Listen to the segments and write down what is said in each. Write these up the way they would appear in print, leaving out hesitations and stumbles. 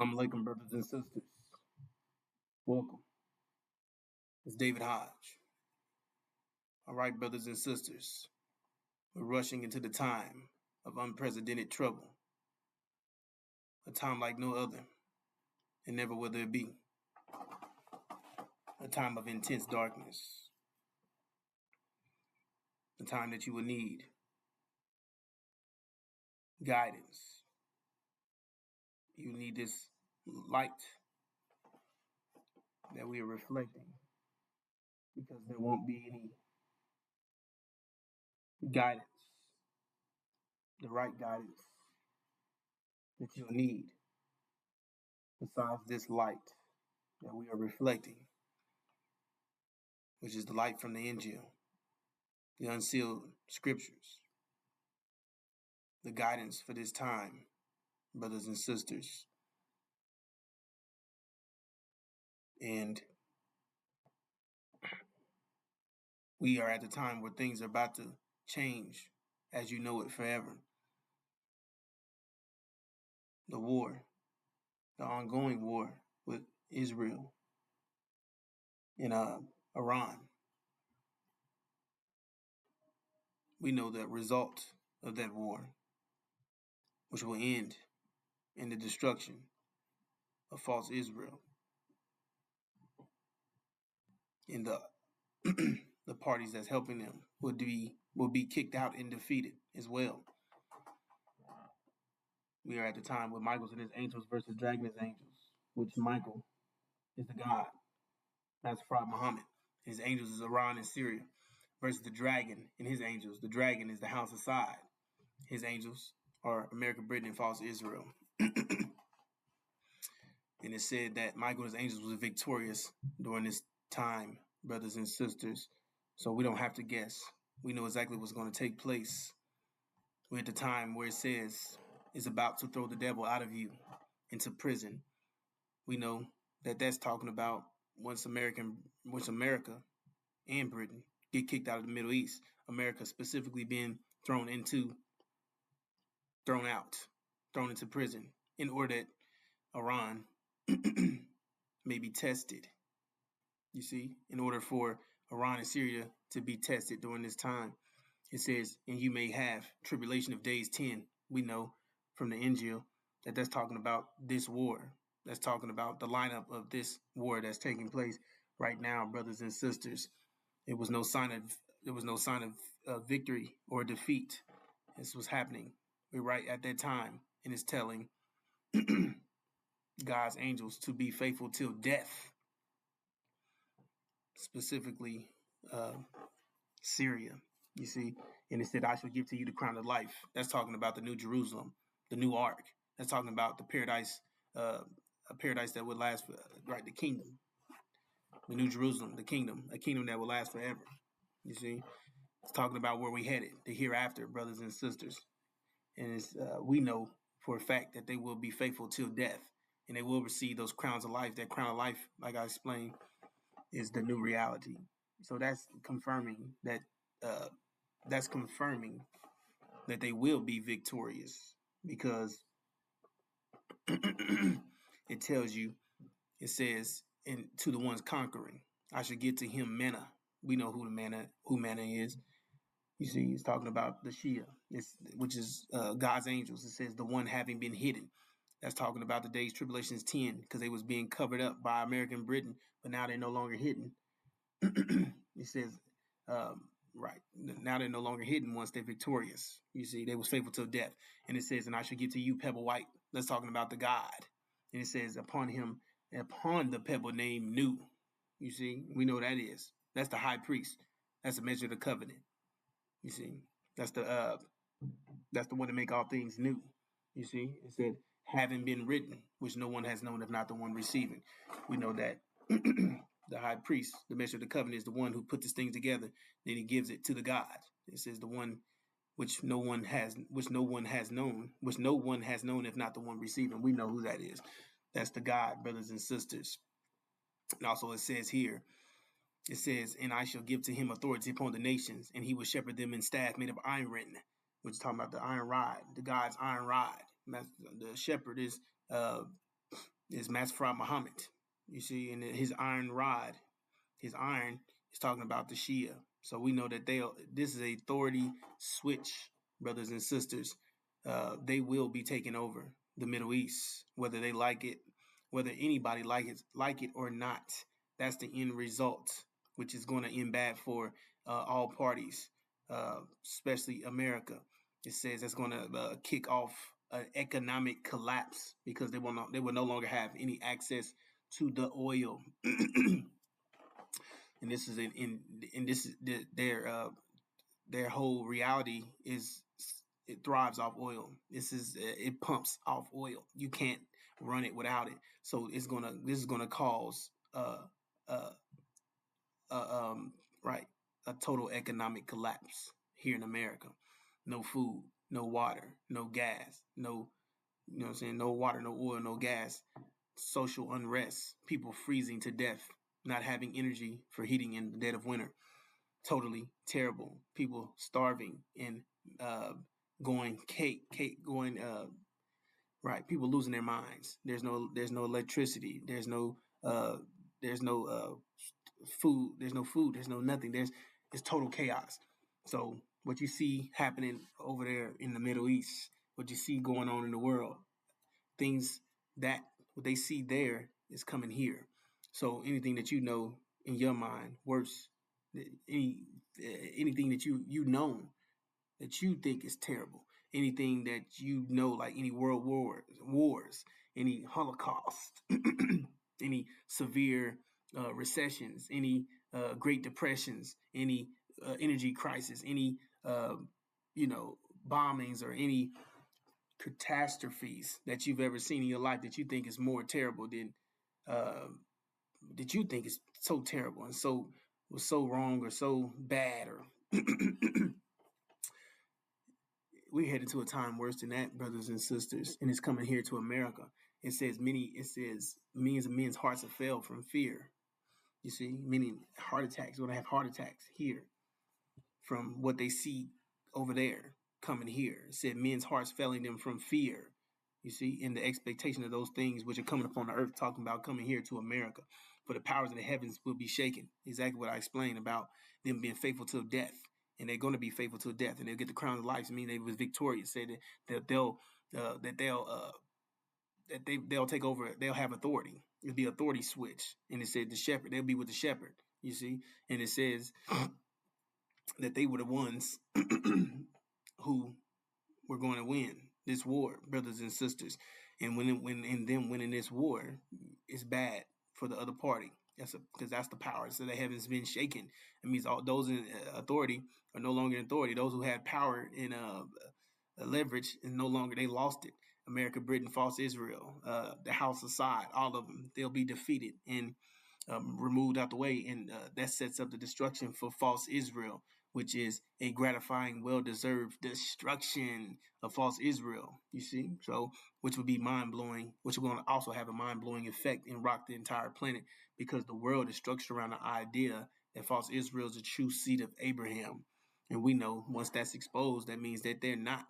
Assalamu alaikum, brothers and sisters. Welcome. It's David Hodge. All right, brothers and sisters. We're rushing into the time of unprecedented trouble. A time like no other, and never will there be. A time of intense darkness. A time that you will need guidance. You need this light that we are reflecting, because there won't be any guidance, the right guidance that you'll need besides this light that we are reflecting, which is the light from the Injil, the unsealed scriptures, the guidance for this time, brothers and sisters. And we are at the time where things are about to change as you know it forever. The war, the ongoing war with Israel and Iran. We know the result of that war, which will end in the destruction of false Israel and the the parties that's helping them will be kicked out and defeated as well. We are at the time with Michael and his angels versus Dragon and his angels, which Michael is the God. That's Prophet Muhammad. His angels is Iran and Syria versus the dragon and his angels. The dragon is the House of Side. His angels are America, Britain, and false Israel. And it said that Michael and his angels was victorious during this time, brothers and sisters. So we don't have to guess. We know exactly what's going to take place. We're at the time where it says it's about to throw the devil out of you into prison. We know that that's talking about once America and Britain get kicked out of the Middle East, America specifically being thrown into prison in order that Iran may be tested. You see, in order for Iran and Syria to be tested during this time, it says, and you may have tribulation of days 10. We know from the Injil that that's talking about this war. That's talking about the lineup of this war that's taking place right now, brothers and sisters. There was no sign of victory or defeat. This was happening. We're right at that time, and it's telling God's angels to be faithful till death. Specifically, Syria. You see, and it said, "I shall give to you the crown of life." That's talking about the New Jerusalem, the new Ark. That's talking about the paradise, a paradise that would last for right, the kingdom, the New Jerusalem, the kingdom, a kingdom that will last forever. You see, it's talking about where we headed, the hereafter, brothers and sisters. And it's, we know for a fact that they will be faithful till death, and they will receive those crowns of life. That crown of life, like I explained, is the new reality. So that's confirming that. That's confirming that they will be victorious, because it tells you, it says, and to the ones conquering, I should get to him manna. We know who manna is. You see, it's talking about the Shia, which is God's angels. It says the one having been hidden. That's talking about the days tribulations 10, because they was being covered up by American Britain, but now they're no longer hidden. It says, right, now they're no longer hidden once they're victorious. You see, they was faithful till death. And it says, and I shall give to you Pebble White. That's talking about the God. And it says, upon the pebble named Nu. You see, we know that is. That's the high priest. That's a measure of the covenant. You see, that's the one to make all things new. You see, it said, having been written, which no one has known if not the one receiving. We know that the high priest, the measure of the covenant, is the one who put this thing together. Then he gives it to the God. It says the one which no one has known if not the one receiving. We know who that is. That's the God, brothers and sisters. And also it says here, it says, and I shall give to him authority upon the nations, and he will shepherd them in staff made of iron, which is talking about the iron rod, the God's iron rod. The shepherd is is Masfra Muhammad. You see, and his iron rod, his iron is talking about the Shia. So we know that this is a authority switch, brothers and sisters. They will be taking over the Middle East, whether they like it, whether anybody like it or not. That's the end result, which is going to end bad for all parties, especially America. It says it's going to kick off an economic collapse because they will no longer have any access to the oil. And this is their whole reality is it thrives off oil. It pumps off oil. You can't run it without it. So this is gonna cause uh, right, a total economic collapse here in America. No food, no water, no gas, no, you know what I'm saying, no water, no oil, no gas, social unrest, people freezing to death, not having energy for heating in the dead of winter. Totally terrible. People starving and going going right. People losing their minds. There's no electricity. There's no food. There's no food. There's no nothing. It's total chaos. So what you see happening over there in the Middle East, what you see going on in the world, things that what they see there is coming here. So anything that you know in your mind, worse, anything that you know that you think is terrible, anything that you know, like any world wars, any Holocaust, any severe recessions, any Great Depressions, any energy crisis, any bombings or any catastrophes that you've ever seen in your life that you think is more terrible than that you think is so terrible and was so wrong or so bad or we're headed to a time worse than that, brothers and sisters, and it's coming here to America. It says millions of men's hearts have failed from fear. You see, meaning heart attacks. We're gonna have heart attacks here from what they see over there coming here. It said men's hearts failing them from fear. You see, in the expectation of those things which are coming upon the earth, talking about coming here to America. For the powers in the heavens will be shaken. Exactly what I explained about them being faithful to death. And they're going to be faithful to death, and they'll get the crown of life. I mean, they was victorious. Say that they'll take over. They'll have authority. It'll be authority switch. And it said the shepherd. They'll be with the shepherd. You see, and it says that they were the ones who were going to win this war, brothers and sisters. And when them winning this war is bad for the other party. Because that's the power. So the heavens been shaken. It means all those in authority are no longer in authority. Those who had power and leverage and no longer, they lost it. America, Britain, false Israel, the House Assad, all of them, they'll be defeated and removed out the way. And that sets up the destruction for false Israel, which is a gratifying, well-deserved destruction of false Israel, you see? So, which would be mind-blowing, which will also have a mind-blowing effect and rock the entire planet because the world is structured around the idea that false Israel is a true seed of Abraham. And we know once that's exposed, that means that they're not,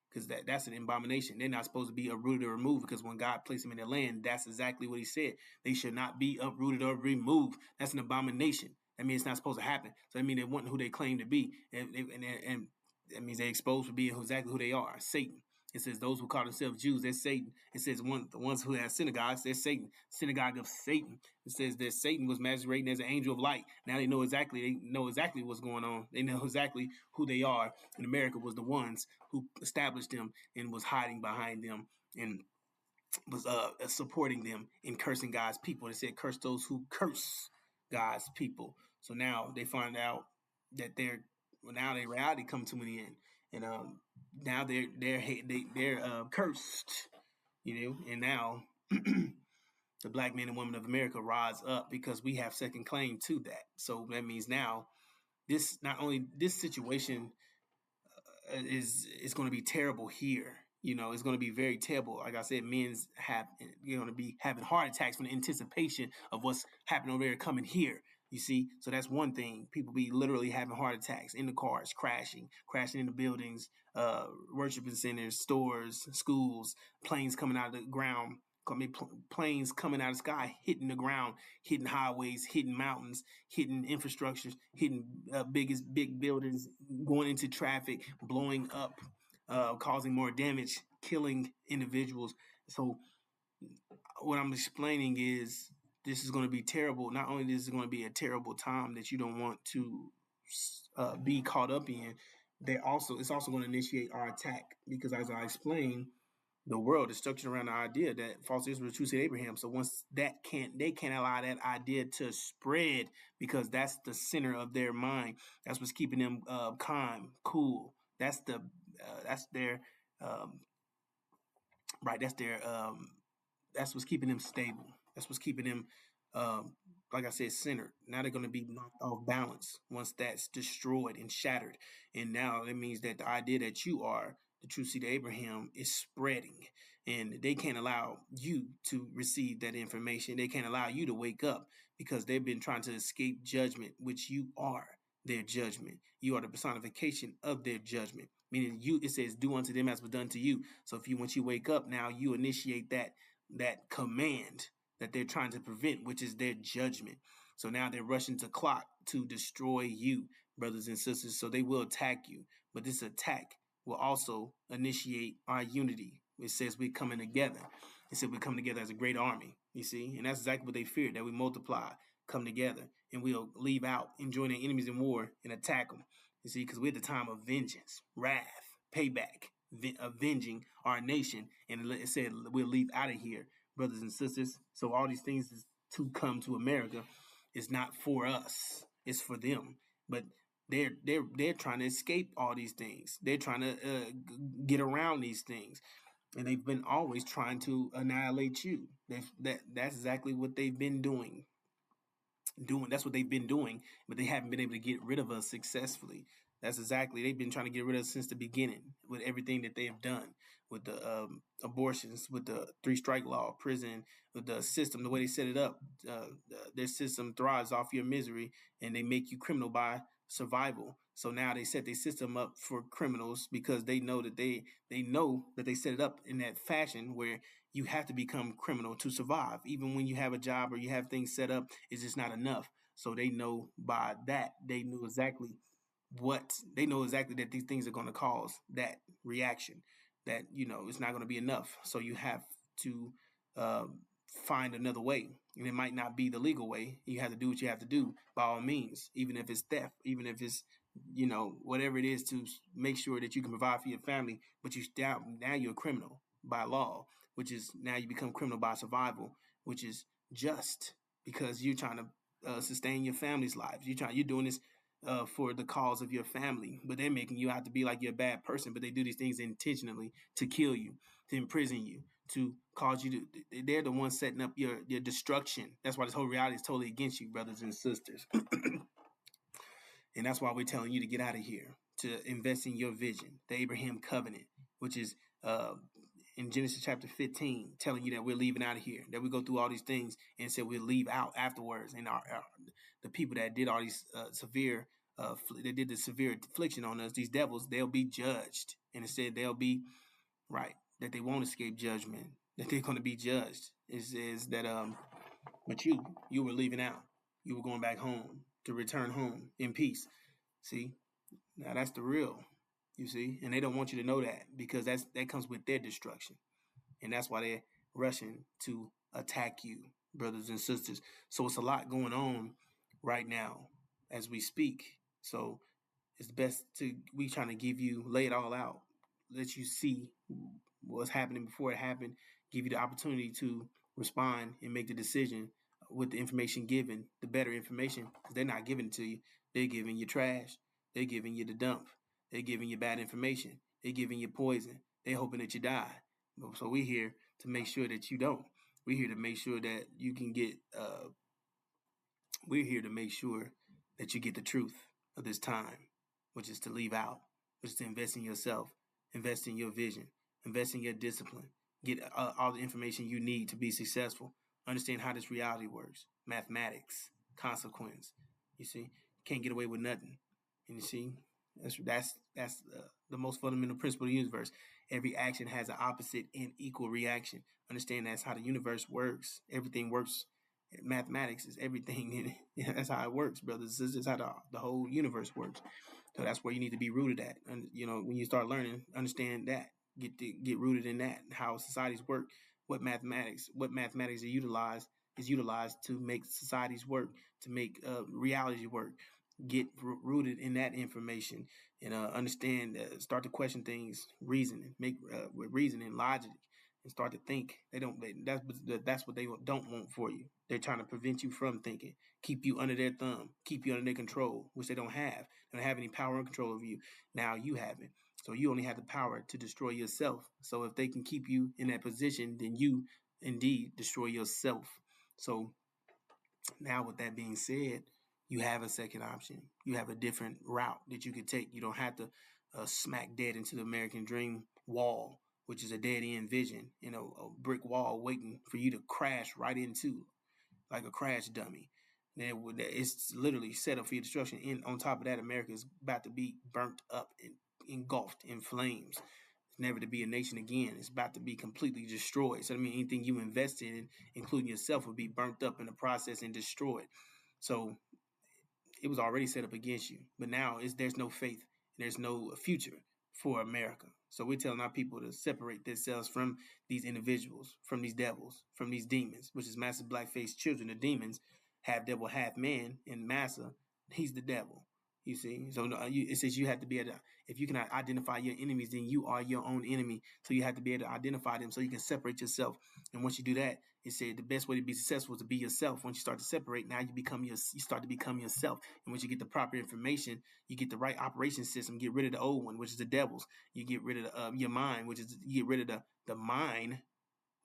because that's an abomination. They're not supposed to be uprooted or removed because when God placed them in their land, that's exactly what he said. They should not be uprooted or removed. That's an abomination. That means it's not supposed to happen. So that means they weren't who they claim to be. And that means they're exposed for being exactly who they are, Satan. It says those who call themselves Jews, they're Satan. It says the ones who have synagogues, they're Satan. Synagogue of Satan. It says that Satan was masquerading as an angel of light. Now they know exactly what's going on. They know exactly who they are. And America was the ones who established them and was hiding behind them and was supporting them in cursing God's people. It said curse those who curse God's people. So now they find out that their reality come to an end. And now they're cursed, you know, and now the black men and women of America rise up because we have second claim to that. So that means now this situation is going to be terrible here. You know, it's going to be very terrible. Like I said, you're going to be having heart attacks from the anticipation of what's happening over there coming here. You see, so that's one thing. People be literally having heart attacks in the cars, crashing into buildings, worshiping centers, stores, schools, planes coming out of the ground, planes coming out of the sky, hitting the ground, hitting highways, hitting mountains, hitting infrastructures, hitting big buildings, going into traffic, blowing up, causing more damage, killing individuals. So what I'm explaining is this is going to be terrible. Not only is it going to be a terrible time that you don't want to be caught up in, it's also going to initiate our attack because, as I explained, the world is structured around the idea that false Israel, true seed Abraham. So once they can't allow that idea to spread because that's the center of their mind. That's what's keeping them calm, cool. That's their right. That's what's keeping them stable. That's what's keeping them, um, like I said, centered. Now they're going to be knocked off balance once that's destroyed and shattered. And now it means that the idea that you are the true seed of Abraham is spreading. And they can't allow you to receive that information. They can't allow you to wake up because they've been trying to escape judgment, which you are their judgment. You are the personification of their judgment. Meaning you, it says, do unto them as was done to you. So if you, once you wake up, now you initiate that command that they're trying to prevent, which is their judgment. So now they're rushing to clock to destroy you, brothers and sisters. So they will attack you. But this attack will also initiate our unity. It says we're coming together. It said we're coming together as a great army, you see? And that's exactly what they feared, that we multiply, come together, and we'll leave out and join their enemies in war and attack them. You see, because we're at the time of vengeance, wrath, payback, avenging our nation. And it said we'll leave out of here, brothers and sisters. So all these things is to come to America. It's not for us. It's for them. But they're trying to escape all these things. They're trying to get around these things, and they've been always trying to annihilate you. That's exactly what they've been doing. That's what they've been doing, but they haven't been able to get rid of us successfully. That's exactly, they've been trying to get rid of us since the beginning with everything that they have done with the abortions, with the 3-strike law, prison, with the system, the way they set it up. Their system thrives off your misery, and they make you criminal by survival. So now they set their system up for criminals because they know that they set it up in that fashion where you have to become criminal to survive. Even when you have a job or you have things set up, it's just not enough. So they know by that, they know exactly that these things are going to cause that reaction, that, it's not going to be enough. So you have to uh, find another way. And it might not be the legal way. You have to do what you have to do by all means, even if it's theft, even if it's, whatever it is to make sure that you can provide for your family. But now you're a criminal by law, which is now you become criminal by survival, which is just because you're trying to sustain your family's lives. You're doing this for the cause of your family, but they're making you out to be like you're a bad person. But they do these things intentionally to kill you, to imprison you, to cause you to. They're the ones setting up your destruction. That's why this whole reality is totally against you, brothers and sisters. And that's why we're telling you to get out of here, to invest in your vision, the Abraham covenant, which is in Genesis chapter 15, telling you that we're leaving out of here, that we go through all these things and said we'll leave out afterwards. And the people that did all these they did the severe affliction on us, these devils, they'll be judged. And it said they'll be right, that they won't escape judgment, that they're going to be judged. It says that, but you were leaving out. You were going back home to return home in peace. See, now that's the real, you see, and they don't want you to know that because that comes with their destruction. And that's why they're rushing to attack you, brothers and sisters. So it's a lot going on right now as we speak. So it's best we trying to lay it all out, let you see what's happening before it happened, give you the opportunity to respond and make the decision with the information given, the better information, because they're not giving it to you. They're giving you trash. They're giving you the dump. They're giving you bad information. They're giving you poison. They're hoping that you die. So we're here to make sure that you don't. We're here to make sure that you can get, we're here to make sure that you get the truth of this time, which is to leave out, which is to invest in yourself, invest in your vision, invest in your discipline, get all the information you need to be successful. Understand how this reality works. Mathematics, consequence. You see, can't get away with nothing. And you see, that's the most fundamental principle of the universe. Every action has an opposite and equal reaction. Understand that's how the universe works. Everything works. Mathematics is everything. That's how it works, brothers. This is how the whole universe works. So that's where you need to be rooted at. And when you start learning, understand that. Get rooted in that. How societies work. What mathematics is utilized to make societies work, to make reality work. Get rooted in that information and understand. Start to question things, reasoning, make with reasoning, logic, and start to think. That's what they don't want for you. They're trying to prevent you from thinking, keep you under their thumb, keep you under their control, which they don't have. They don't have any power and control over you. Now you have it. So you only have the power to destroy yourself. So if they can keep you in that position, then you indeed destroy yourself. So now, with that being said, you have a second option. You have a different route that you could take. You don't have to smack dead into the American dream wall, which is a dead end vision, a brick wall waiting for you to crash right into, like a crash dummy. It's literally set up for your destruction. And on top of that, America is about to be burnt up and engulfed in flames. It's never to be a nation again. It's about to be completely destroyed. So, anything you invested in, including yourself, will be burnt up in the process and destroyed. So, it was already set up against you. But now there's no faith. There's no future for America. So we're telling our people to separate themselves from these individuals, from these devils, from these demons, which is massive black-faced children. The demons, half devil, half man, and Massa, he's the devil. You see? So it says you have to be able to, if you can identify your enemies, then you are your own enemy. So you have to be able to identify them so you can separate yourself. And once you do that, it said the best way to be successful is to be yourself. Once you start to separate, now you start to become yourself. And once you get the proper information, you get the right operation system, get rid of the old one, which is the devils. You get rid of your mind, which is you get rid of the mind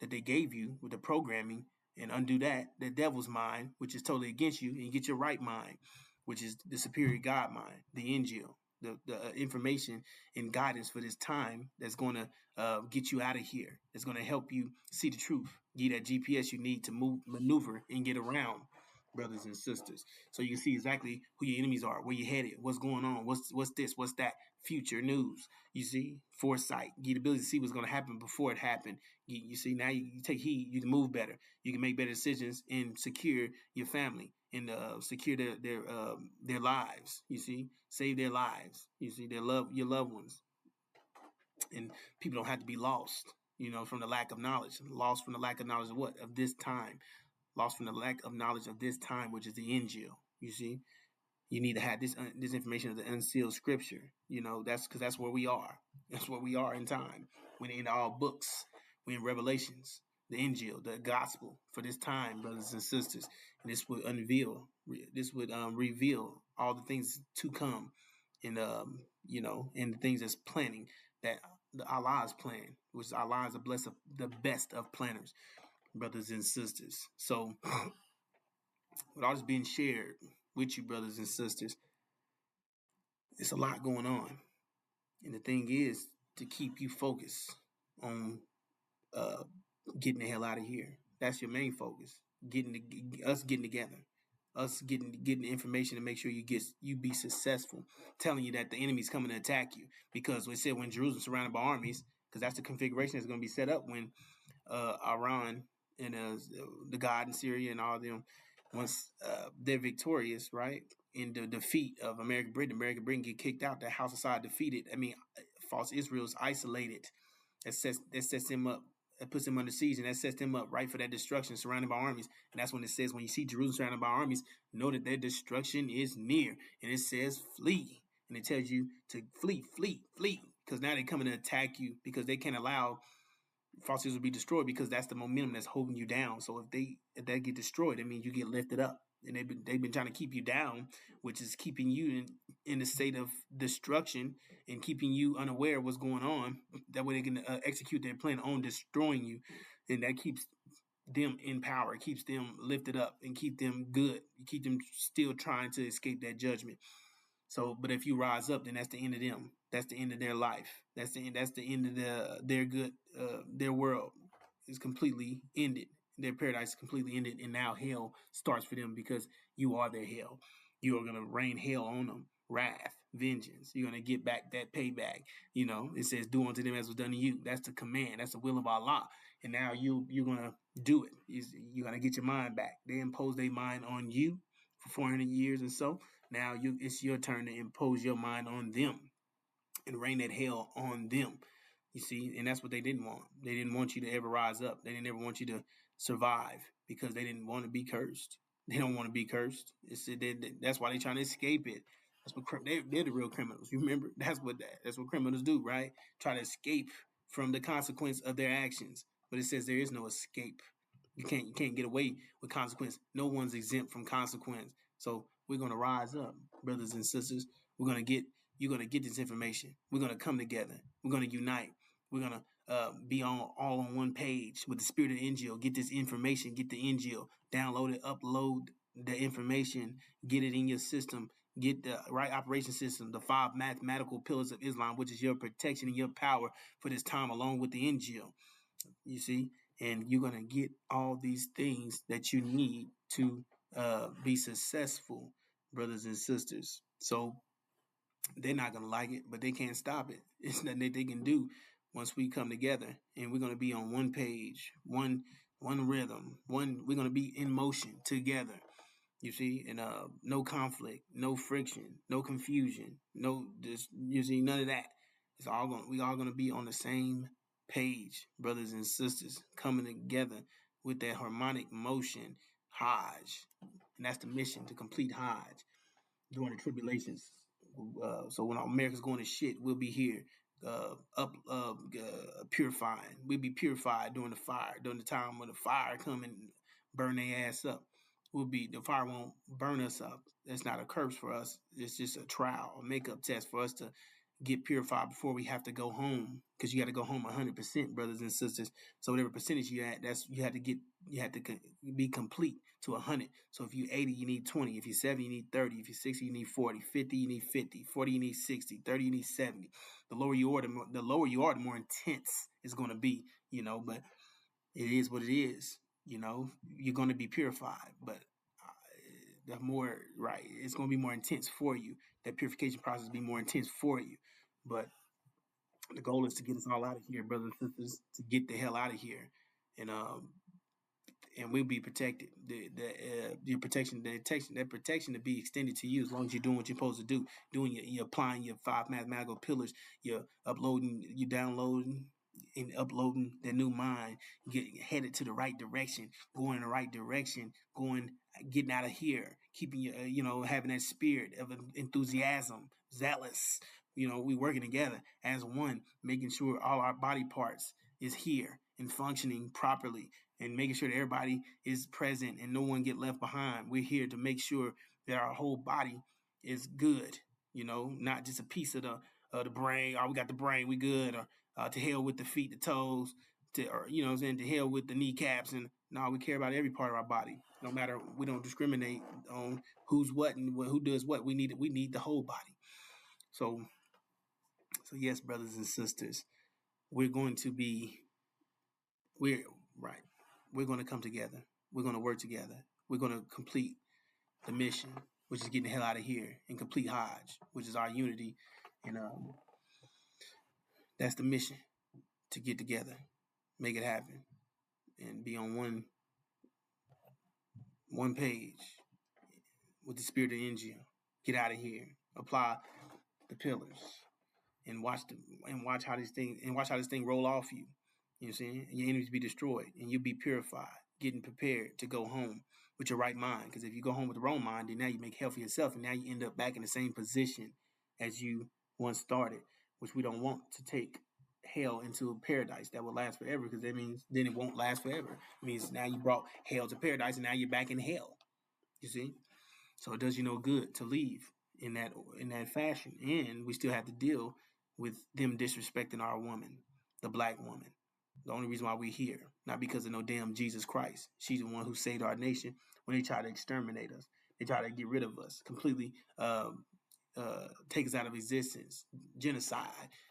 that they gave you with the programming, and undo that, the devil's mind, which is totally against you, and you get your right mind, which is the superior God mind, the angel, the information and guidance for this time that's going to get you out of here. It's going to help you see the truth, give you that GPS you need to maneuver and get around, brothers and sisters. So you can see exactly who your enemies are, where you're headed, what's going on, what's this, what's that, future news. You see, foresight, get the ability to see what's going to happen before it happened. You see, now you take heed, you can move better, you can make better decisions and secure your family and secure their lives. You see, save their lives. You see, your loved ones, and people don't have to be lost. From the lack of knowledge, lost from the lack of knowledge of what? Of this time, lost from the lack of knowledge of this time, which is the Injil. You see, you need to have this information of the unsealed scripture. That's because that's where we are. That's where we are in time. We're in all books. We're in Revelations, the Injil, the gospel for this time, brothers and sisters. And this would reveal all the things to come, and and the things that's planning that Allah is planning, which Allah is the best of planners, brothers and sisters. So, with all this being shared with you, brothers and sisters, it's a lot going on. And the thing is to keep you focused on getting the hell out of here. That's your main focus. Getting together. Us getting the information to make sure you be successful. Telling you that the enemy's coming to attack you. Because we said when Jerusalem's surrounded by armies, because that's the configuration that's going to be set up when Iran and the God in Syria and all of them, once they're victorious, right, in the defeat of American Britain get kicked out, the House of Side defeated. False Israel's isolated. That sets him up. That puts him under siege, and that sets them up right for that destruction, surrounded by armies. And that's when it says, when you see Jerusalem surrounded by armies, know that their destruction is near. And it says, flee. And it tells you to flee, because now they're coming to attack you, because they can't allow false Israel to be destroyed, because that's the momentum that's holding you down. So if they get destroyed, it means you get lifted up. And they've been trying to keep you down, which is keeping you in a state of destruction and keeping you unaware of what's going on. That way they can execute their plan on destroying you, and that keeps them in power, keeps them lifted up, and keep them good. You keep them still trying to escape that judgment. So, but if you rise up, then that's the end of them. That's the end of their life. That's the end of their good. Their world is completely ended. Their paradise is completely ended, and now hell starts for them, because you are their hell. You are going to rain hell on them, wrath. vengeance. You're going to get back that payback. You know, it says, do unto them as was done to you. That's the command. That's the will of Allah. And now you're going to do it. You're going to get your mind back. They impose their mind on you for 400 years or so. Now it's your turn to impose your mind on them and rain that hell on them. You see, and that's what they didn't want. They didn't want you to ever rise up. They didn't ever want you to survive because they didn't want to be cursed. They don't want to be cursed. That's why they're trying to escape it. That's what they're the real criminals. You remember? That's what criminals do, right? Try to escape from the consequence of their actions. But it says there is no escape. You can't get away with consequence. No one's exempt from consequence. So we're gonna rise up, brothers and sisters. You're gonna get this information. We're gonna come together. We're gonna unite. We're gonna be all on one page with the spirit of the Injil. Get this information. Get the Injil. Download it. Upload the information. Get it in your system. Get the right operation system. The 5 mathematical pillars of Islam, which is your protection and your power for this time, along with the Injil. You see, and you're gonna get all these things that you need to be successful, brothers and sisters. So they're not gonna like it, but they can't stop it. It's nothing that they can do once we come together, and we're gonna be on one page, one rhythm, we're gonna be in motion together. You see, and no conflict, no friction, no confusion, you see, none of that. We all gonna be on the same page, brothers and sisters, coming together with that harmonic motion, Hajj, and that's the mission, to complete Hajj during the tribulations. So when America's going to shit, we'll be here, purifying. We'll be purified during the time when the fire come and burn their ass up. The fire won't burn us up. That's not a curse for us. It's just a trial, a makeup test for us to get purified before we have to go home, because you got to go home 100%, brothers and sisters. So whatever percentage you at, you have to be complete to 100. So if you're 80, you need 20. If you're 70, you need 30. If you're 60, you need 40. 50, you need 50. 40, you need 60. 30, you need 70. The lower you are, the more intense it's going to be. But it is what it is. You're going to be purified, but the more, right, it's going to be more intense for you. That purification process will be more intense for you. But the goal is to get us all out of here, brothers and sisters, to get the hell out of here. And we'll be protected. Your protection, that protection to be extended to you as long as you're doing what you're supposed to do. You're applying your 5 mathematical pillars. You're downloading and uploading the new mind, getting headed to the right direction, going in the right direction, getting out of here, keeping having that spirit of enthusiasm, zealous. We working together as one, making sure all our body parts is here and functioning properly, and making sure that everybody is present and no one get left behind. We're here to make sure that our whole body is good, not just a piece of the brain. We got the brain, we good, or to hell with the feet, the toes, to hell with the kneecaps. And no, we care about every part of our body. No matter, we don't discriminate on who's what and who does what. We need the whole body. So yes, brothers and sisters, we're going to come together. We're going to work together. We're going to complete the mission, which is getting the hell out of here, and complete Hajj, which is our unity. And that's the mission, to get together, make it happen, and be on one page with the spirit of Injil. Get out of here. Apply the pillars, and watch how this thing roll off you. You know what I'm saying? And your enemies be destroyed, and you'll be purified, getting prepared to go home with your right mind. Because if you go home with the wrong mind, then now you make hell for yourself, and now you end up back in the same position as you once started, which we don't want to take hell into a paradise that will last forever, because that means then it won't last forever. It means now you brought hell to paradise, and now you're back in hell. You see? So it does you no good to leave in that fashion. And we still have to deal with them disrespecting our woman, the black woman. The only reason why we're here, not because of no damn Jesus Christ. She's the one who saved our nation when they try to exterminate us. They try to get rid of us, completely take us out of existence, genocide.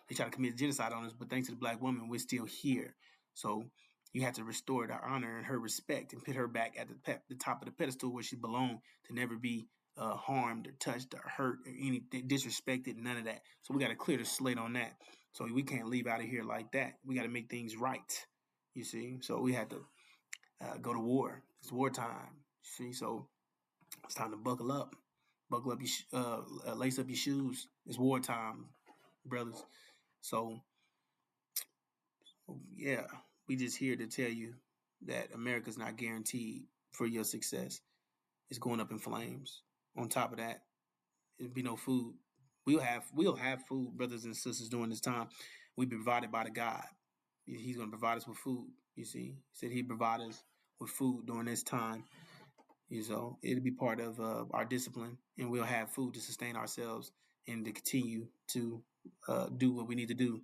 They try to commit genocide on us, but thanks to the black woman, we're still here. So you have to restore her honor and her respect, and put her back at the top of the pedestal where she belonged, to never be harmed or touched or hurt or anything, disrespected, none of that. So we got to clear the slate on that. So we can't leave out of here like that. We got to make things right. You see, so we had to go to war. It's wartime. See, so it's time to buckle up. Buckle up your, lace up your shoes. It's wartime, brothers. So yeah, we just here to tell you that America's not guaranteed for your success. It's going up in flames. On top of that, it'll be no food. We'll have food, brothers and sisters, during this time. We'll be provided by the God. He's going to provide us with food. You see, he said He'd provide us with food during this time. So it'll be part of our discipline, and we'll have food to sustain ourselves and to continue to do what we need to do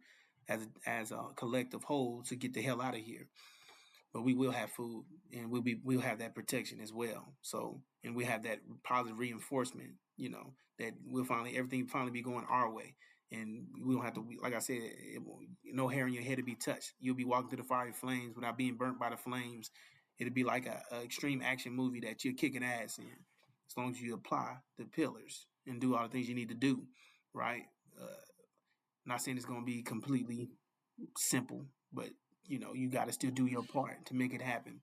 as a collective whole to get the hell out of here. But we will have food, and we'll have that protection as well. So, and we have that positive reinforcement, that everything finally be going our way, and we don't have to, like I said, no hair on your head to be touched. You'll be walking through the fiery flames without being burnt by the flames. It'll be like a extreme action movie that you're kicking ass in, as long as you apply the pillars and do all the things you need to do, right? Not saying it's going to be completely simple, but you got to still do your part to make it happen.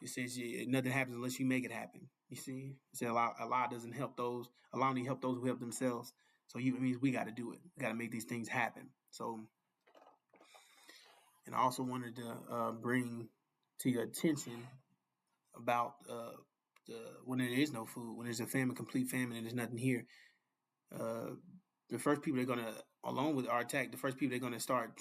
It says nothing happens unless you make it happen. You see, it says Allah doesn't help those. Allah only help those who help themselves. So it means we got to do it. We got to make these things happen. So, and I also wanted to bring to your attention about when there is no food, when there's a famine, complete famine, and there's nothing here. The first people they're gonna, along with our attack, the first people they're gonna start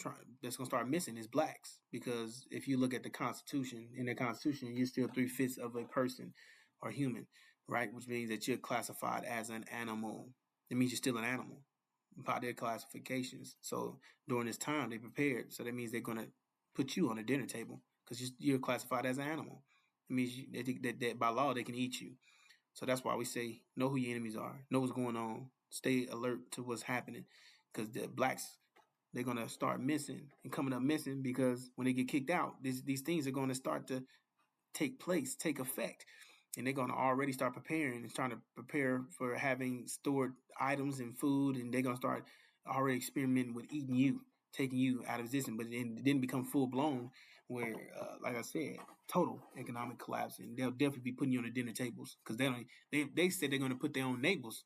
missing is blacks. Because if you look at the Constitution, in the Constitution, you're still 3/5 of a person or human, right? Which means that you're classified as an animal. It means you're still an animal by their classifications. So during this time, they prepared. So that means they're gonna put you on a dinner table because you're classified as an animal. It means that by law they can eat you. So that's why we say know who your enemies are, know what's going on, stay alert to what's happening, because the blacks, they're gonna start missing and coming up missing, because when they get kicked out, these things are gonna start to take effect, and they're gonna already start preparing and trying to prepare for having stored items and food, and they're gonna start already experimenting with eating you, taking you out of existence. But it didn't become full blown, where, like I said, total economic collapse, and they'll definitely be putting you on the dinner tables, because they said they're gonna put their own neighbors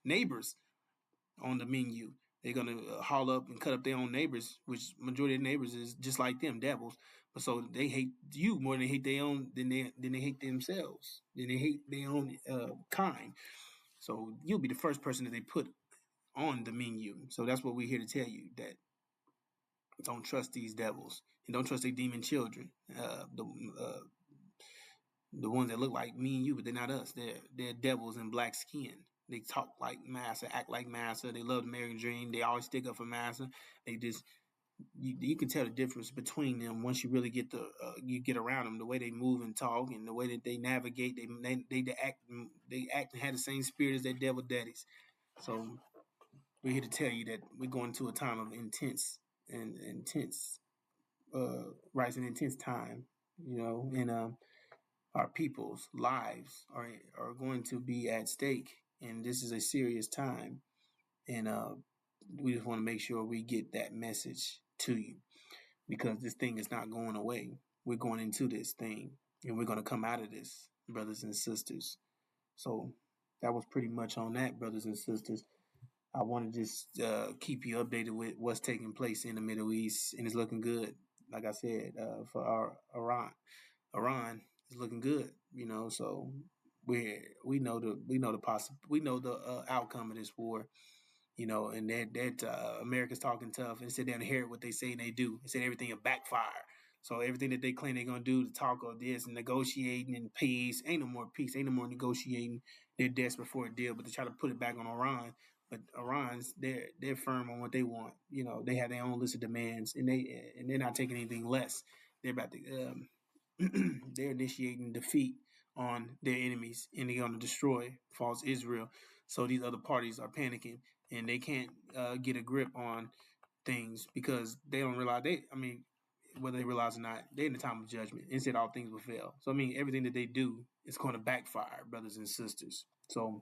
on the menu. They're gonna haul up and cut up their own neighbors, which majority of neighbors is just like them, devils. But so they hate you more than they hate their own, than they hate themselves, than they hate their own kind. So you'll be the first person that they put on the menu. So that's what we're here to tell you, that don't trust these devils, and don't trust their demon children. The ones that look like me and you, but they're not us. They're devils in black skin. They talk like Massa, act like Massa. They love the American dream. They always stick up for Massa. They just you can tell the difference between them once you really you get around them. The way they move and talk, and the way that they navigate. They act and have the same spirit as their devil daddies. So we're here to tell you that we're going into a time of intense rising intense time. And our people's lives are going to be at stake, and this is a serious time. And we just want to make sure we get that message to you, because this thing is not going away. We're going into this thing, and we're going to come out of this, brothers and sisters. So that was pretty much on that, brothers and sisters. I want to just keep you updated with what's taking place in the Middle East, and it's looking good. Like I said, for our Iran is looking good, So we know the outcome of this war, and that America's talking tough and said they inherit what they say and they do. They said everything will backfire. So everything that they claim they're gonna do to talk of this and negotiating and peace, ain't no more peace, ain't no more negotiating. They're desperate for a deal, but they try to put it back on Iran. But Iran's they're firm on what they want. They have their own list of demands, and they're not taking anything less. They're about to they're initiating defeat on their enemies, and they're going to destroy false Israel. So these other parties are panicking, and they can't get a grip on things, because they don't realize whether they realize or not, they're in the time of judgment. Instead, all things will fail. So everything that they do is going to backfire, brothers and sisters. So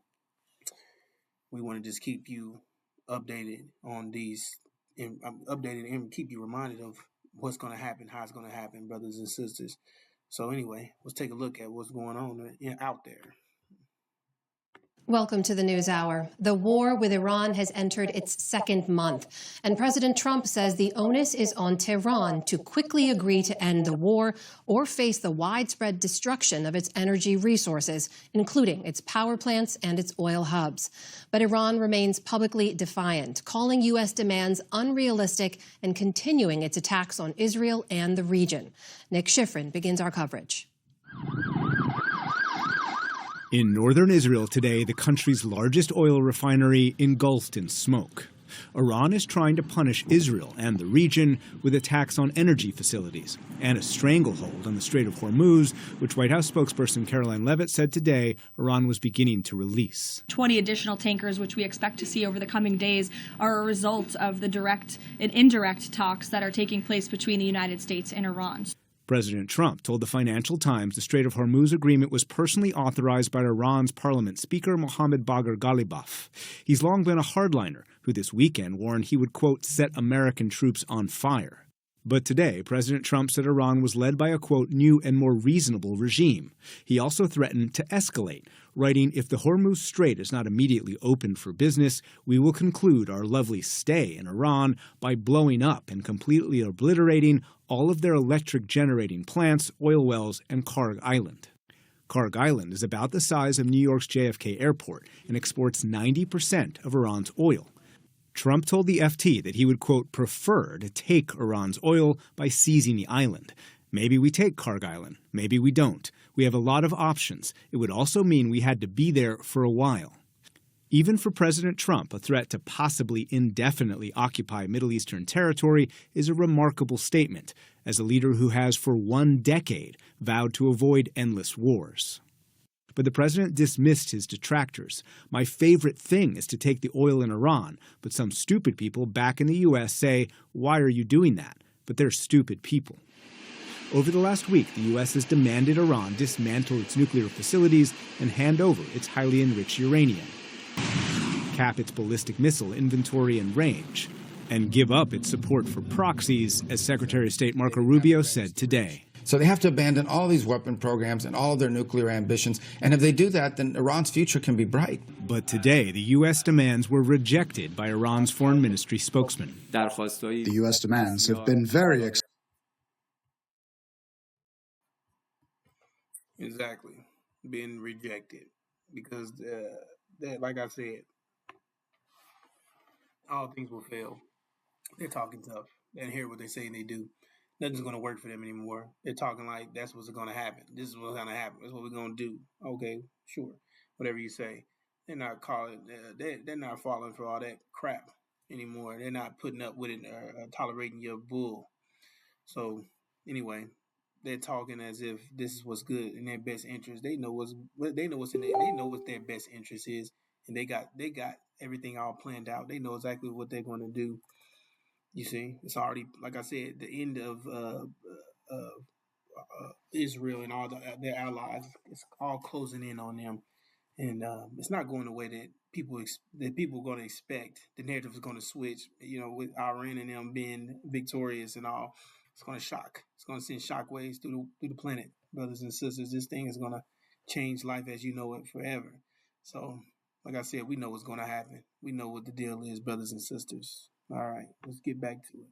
we want to just keep you updated on these, and updated and keep you reminded of what's going to happen, how it's going to happen, brothers and sisters. So anyway, let's take a look at what's going on out there. Welcome to the News Hour. The war with Iran has entered its second month, and President Trump says the onus is on Tehran to quickly agree to end the war or face the widespread destruction of its energy resources, including its power plants and its oil hubs. But Iran remains publicly defiant, calling U.S. demands unrealistic and continuing its attacks on Israel and the region. Nick Schifrin begins our coverage. In northern Israel today, the country's largest oil refinery engulfed in smoke. Iran is trying to punish Israel and the region with attacks on energy facilities and a stranglehold on the Strait of Hormuz, which White House spokesperson Caroline Leavitt said today Iran was beginning to release. 20 additional tankers, which we expect to see over the coming days, are a result of the direct and indirect talks that are taking place between the United States and Iran. President Trump told the Financial Times the Strait of Hormuz agreement was personally authorized by Iran's parliament speaker Mohammad Bagher Ghalibaf. He's long been a hardliner who this weekend warned he would, quote, set American troops on fire. But today, President Trump said Iran was led by a, quote, new and more reasonable regime. He also threatened to escalate, writing, if the Hormuz Strait is not immediately opened for business, we will conclude our lovely stay in Iran by blowing up and completely obliterating all of their electric generating plants, oil wells, and Karg Island. Karg Island is about the size of New York's JFK Airport and exports 90% of Iran's oil. Trump told the FT that he would, quote, prefer to take Iran's oil by seizing the island. Maybe we take Karg Island. Maybe we don't. We have a lot of options. It would also mean we had to be there for a while. Even for President Trump, a threat to possibly indefinitely occupy Middle Eastern territory is a remarkable statement, as a leader who has for 1 decade vowed to avoid endless wars. But the president dismissed his detractors. My favorite thing is to take the oil in Iran, but some stupid people back in the U.S. say, why are you doing that? But they're stupid people. Over the last week, the U.S. has demanded Iran dismantle its nuclear facilities and hand over its highly enriched uranium, cap its ballistic missile inventory and range, and give up its support for proxies, as Secretary of State Marco Rubio said today. So they have to abandon all these weapon programs and all of their nuclear ambitions. And if they do that, then Iran's future can be bright. But today, the U.S. demands were rejected by Iran's foreign ministry spokesman. The U.S. demands have been very Exactly. Been rejected. Because, like I said, all things will fail. They're talking tough. They don't hear what they're saying they do. Nothing's going to work for them anymore. They're talking like that's what's going to happen. This is what's going to happen. That's what we're going to do. Okay, sure. Whatever you say. They're not calling. They're not falling for all that crap anymore. They're not putting up with it or tolerating your bull. So anyway, they're talking as if this is what's good in their best interest. They know what's in there. They know what their best interest is, and they got everything all planned out. They know exactly what they're going to do. You see, it's already, like I said, the end of Israel and all their allies. It's all closing in on them, and it's not going the way that people are going to expect. The narrative is going to switch. You know, with Iran and them being victorious and all, it's going to shock. It's going to send shockwaves through the planet, brothers and sisters. This thing is going to change life as you know it forever. So, like I said, we know what's going to happen. We know what the deal is, brothers and sisters. All right, let's get back to it.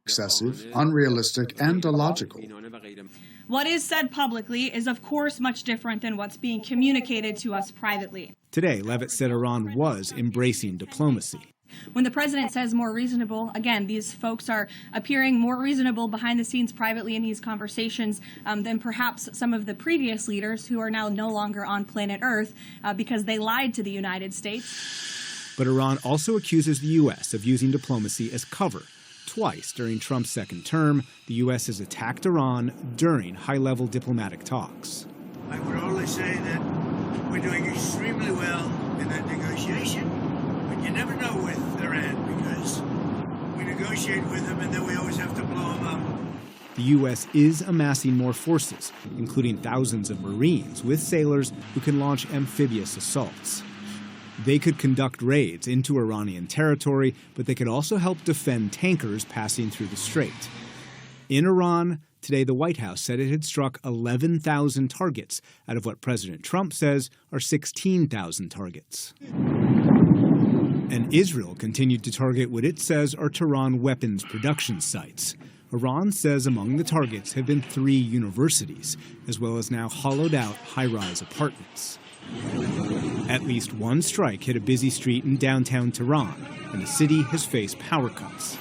excessive, unrealistic, and illogical. What is said publicly is, of course, much different than what's being communicated to us privately. Today, Leavitt said Iran was embracing diplomacy. When the president says more reasonable, again, these folks are appearing more reasonable behind the scenes privately in these conversations than perhaps some of the previous leaders who are now no longer on planet Earth because they lied to the United States. But Iran also accuses the U.S. of using diplomacy as cover. Twice during Trump's second term, the U.S. has attacked Iran during high-level diplomatic talks. I would only say that we're doing extremely well in that negotiation, but you never know with Iran because we negotiate with them and then we always have to blow them up. The U.S. is amassing more forces, including thousands of Marines with sailors who can launch amphibious assaults. They could conduct raids into Iranian territory, but they could also help defend tankers passing through the strait. In Iran, today the White House said it had struck 11,000 targets out of what President Trump says are 16,000 targets. And Israel continued to target what it says are Tehran weapons production sites. Iran says among the targets have been 3 universities, as well as now hollowed-out high-rise apartments. At least one strike hit a busy street in downtown Tehran, and the city has faced power cuts.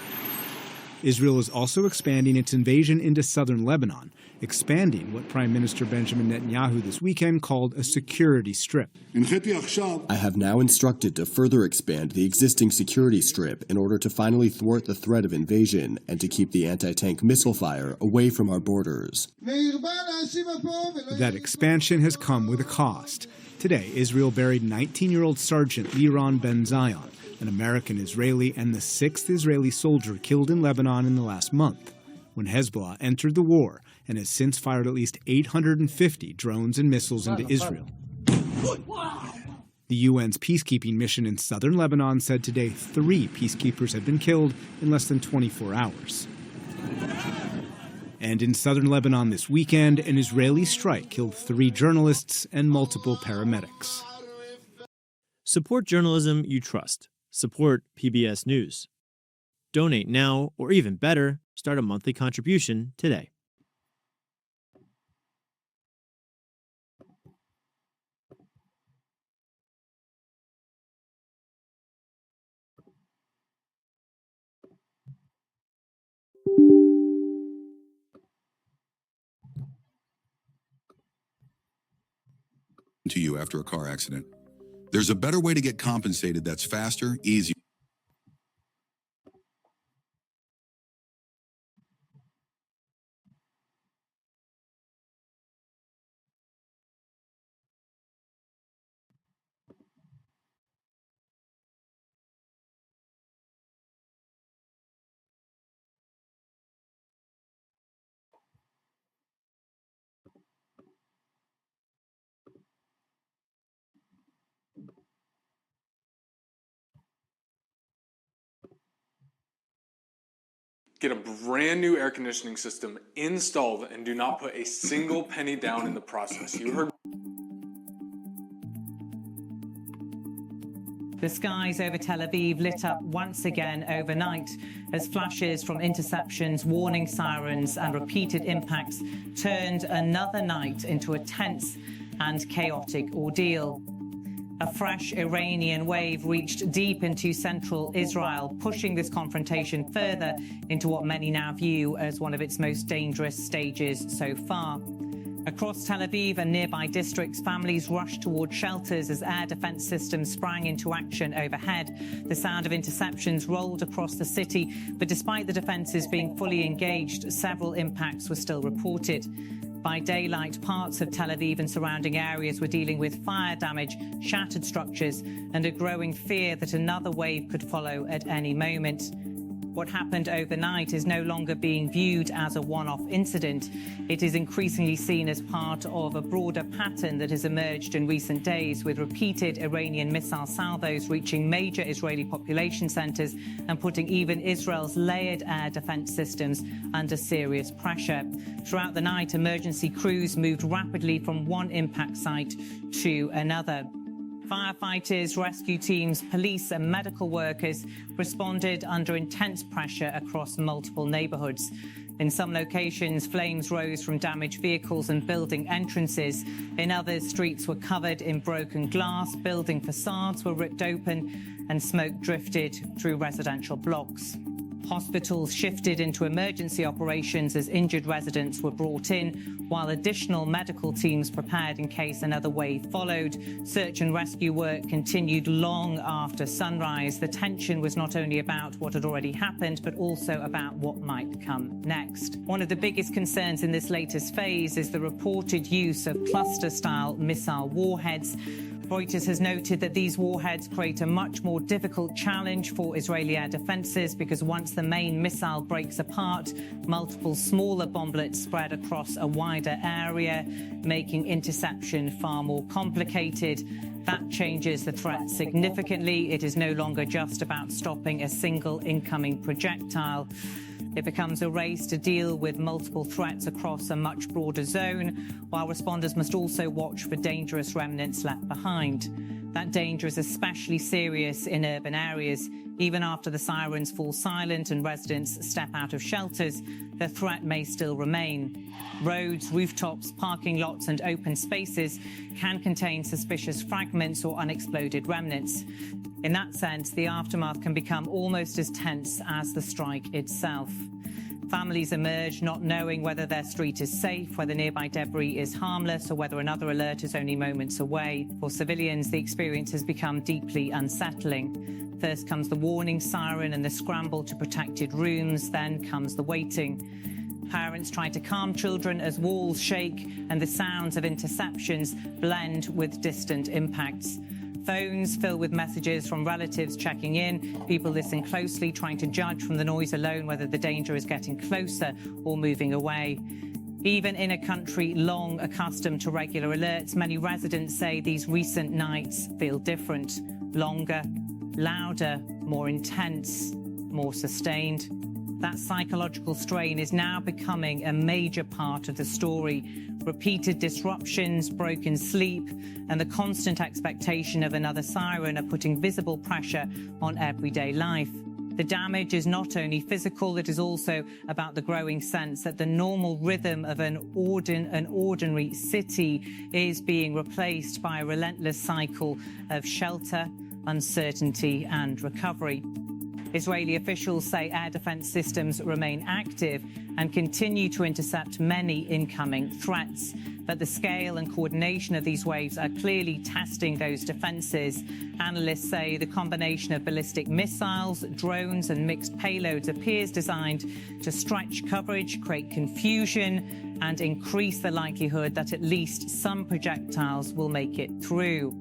Israel is also expanding its invasion into southern Lebanon, expanding what Prime Minister Benjamin Netanyahu this weekend called a security strip. I have now instructed to further expand the existing security strip in order to finally thwart the threat of invasion and to keep the anti-tank missile fire away from our borders. That expansion has come with a cost. Today, Israel buried 19-year-old Sergeant Liron Ben-Zion, an American-Israeli and the 6th Israeli soldier killed in Lebanon in the last month, when Hezbollah entered the war and has since fired at least 850 drones and missiles into Israel. The UN's peacekeeping mission in southern Lebanon said today 3 peacekeepers had been killed in less than 24 hours. And in southern Lebanon this weekend, an Israeli strike killed 3 journalists and multiple paramedics. Support journalism you trust. Support PBS News. Donate now, or even better, start a monthly contribution today. To you after a car accident. There's a better way to get compensated that's faster, easier. Get a brand new air conditioning system installed and do not put a single penny down in the process. You heard. The skies over Tel Aviv lit up once again overnight as flashes from interceptions, warning sirens and repeated impacts turned another night into a tense and chaotic ordeal. A fresh Iranian wave reached deep into central Israel, pushing this confrontation further into what many now view as one of its most dangerous stages so far. Across Tel Aviv and nearby districts, families rushed toward shelters as air defense systems sprang into action overhead. The sound of interceptions rolled across the city, but despite the defenses being fully engaged, several impacts were still reported. By daylight, parts of Tel Aviv and surrounding areas were dealing with fire damage, shattered structures, and a growing fear that another wave could follow at any moment. What happened overnight is no longer being viewed as a one-off incident. It is increasingly seen as part of a broader pattern that has emerged in recent days, with repeated Iranian missile salvos reaching major Israeli population centers and putting even Israel's layered air defense systems under serious pressure. Throughout the night, emergency crews moved rapidly from one impact site to another. Firefighters, rescue teams, police and medical workers responded under intense pressure across multiple neighborhoods. In some locations, flames rose from damaged vehicles and building entrances. In others, streets were covered in broken glass, building facades were ripped open, and smoke drifted through residential blocks. Hospitals shifted into emergency operations as injured residents were brought in, while additional medical teams prepared in case another wave followed. Search and rescue work continued long after sunrise. The tension was not only about what had already happened, but also about what might come next. One of the biggest concerns in this latest phase is the reported use of cluster-style missile warheads. Reuters has noted that these warheads create a much more difficult challenge for Israeli air defences because once the main missile breaks apart, multiple smaller bomblets spread across a wider area, making interception far more complicated. That changes the threat significantly. It is no longer just about stopping a single incoming projectile. It becomes a race to deal with multiple threats across a much broader zone, while responders must also watch for dangerous remnants left behind. That danger is especially serious in urban areas. Even after the sirens fall silent and residents step out of shelters, the threat may still remain. Roads, rooftops, parking lots and open spaces can contain suspicious fragments or unexploded remnants. In that sense, the aftermath can become almost as tense as the strike itself. Families emerge not knowing whether their street is safe, whether nearby debris is harmless, or whether another alert is only moments away. For civilians, the experience has become deeply unsettling. First comes the warning siren and the scramble to protected rooms, then comes the waiting. Parents try to calm children as walls shake and the sounds of interceptions blend with distant impacts. Phones fill with messages from relatives checking in. People listen closely, trying to judge from the noise alone whether the danger is getting closer or moving away. Even in a country long accustomed to regular alerts, many residents say these recent nights feel different. Longer, louder, more intense, more sustained. That psychological strain is now becoming a major part of the story. Repeated disruptions, broken sleep, and the constant expectation of another siren are putting visible pressure on everyday life. The damage is not only physical, it is also about the growing sense that the normal rhythm of an ordinary city is being replaced by a relentless cycle of shelter, uncertainty, and recovery. Israeli officials say air defense systems remain active and continue to intercept many incoming threats. But the scale and coordination of these waves are clearly testing those defenses. Analysts say the combination of ballistic missiles, drones and mixed payloads appears designed to stretch coverage, create confusion and increase the likelihood that at least some projectiles will make it through.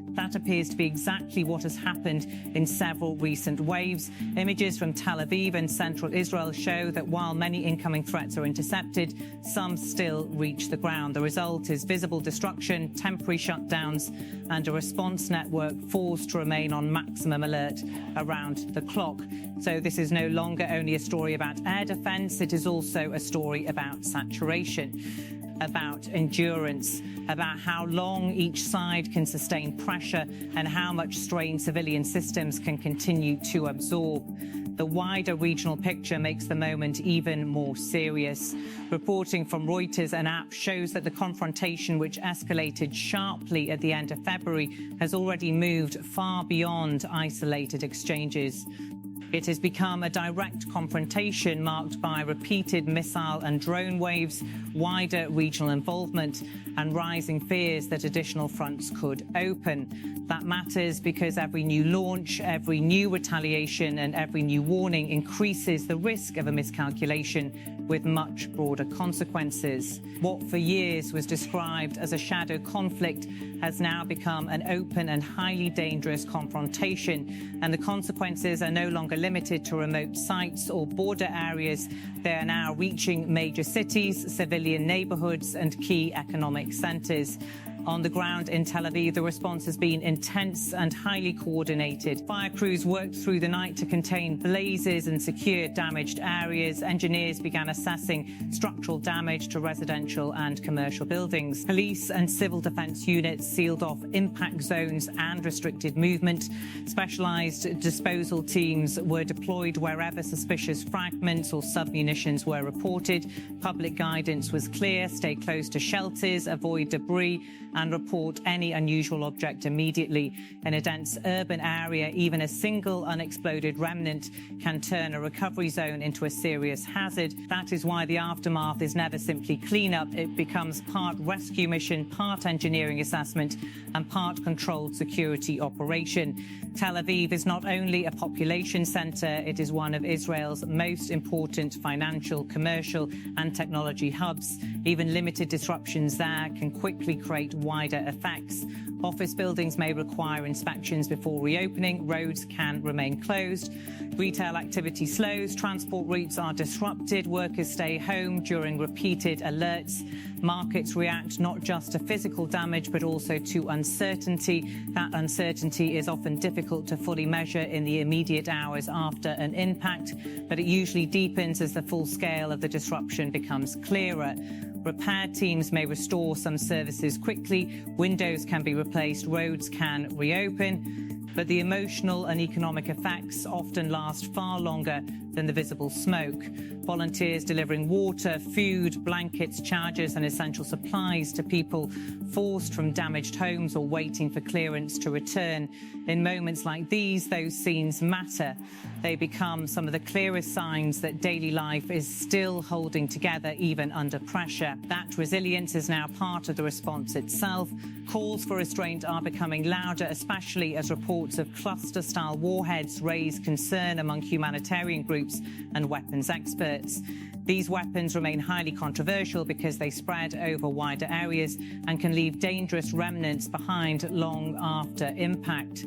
That appears to be exactly what has happened in several recent waves. Images from Tel Aviv and central Israel show that while many incoming threats are intercepted, some still reach the ground. The result is visible destruction, temporary shutdowns, and a response network forced to remain on maximum alert around the clock. So this is no longer only a story about air defense, it is also a story about saturation, about endurance, about how long each side can sustain pressure and how much strain civilian systems can continue to absorb. The wider regional picture makes the moment even more serious. Reporting from Reuters and AP shows that the confrontation, which escalated sharply at the end of February, has already moved far beyond isolated exchanges. It has become a direct confrontation marked by repeated missile and drone waves, wider regional involvement, and rising fears that additional fronts could open. That matters because every new launch, every new retaliation, and every new warning increases the risk of a miscalculation with much broader consequences. What for years was described as a shadow conflict has now become an open and highly dangerous confrontation, and the consequences are no longer limited to remote sites or border areas. They are now reaching major cities, civilian neighborhoods, and key economic centers. On the ground in Tel Aviv, the response has been intense and highly coordinated. Fire crews worked through the night to contain blazes and secure damaged areas. Engineers began assessing structural damage to residential and commercial buildings. Police and civil defense units sealed off impact zones and restricted movement. Specialized disposal teams were deployed wherever suspicious fragments or submunitions were reported. Public guidance was clear: stay close to shelters, avoid debris, and report any unusual object immediately. In a dense urban area, even a single unexploded remnant can turn a recovery zone into a serious hazard. That is why the aftermath is never simply cleanup. It becomes part rescue mission, part engineering assessment, and part controlled security operation. Tel Aviv is not only a population center, it is one of Israel's most important financial, commercial, and technology hubs. Even limited disruptions there can quickly create wider effects. Office buildings may require inspections before reopening. Roads can remain closed. Retail activity slows. Transport routes are disrupted. Workers stay home during repeated alerts. Markets react not just to physical damage, but also to uncertainty. That uncertainty is often difficult to fully measure in the immediate hours after an impact, but it usually deepens as the full scale of the disruption becomes clearer. Repair teams may restore some services quickly, windows can be replaced, roads can reopen, but the emotional and economic effects often last far longer than the visible smoke. Volunteers delivering water, food, blankets, chargers and essential supplies to people forced from damaged homes or waiting for clearance to return. In moments like these, those scenes matter. They become some of the clearest signs that daily life is still holding together even under pressure. That resilience is now part of the response itself. Calls for restraint are becoming louder, especially as reports of cluster-style warheads raise concern among humanitarian groups and weapons experts. These weapons remain highly controversial because they spread over wider areas and can leave dangerous remnants behind long after impact.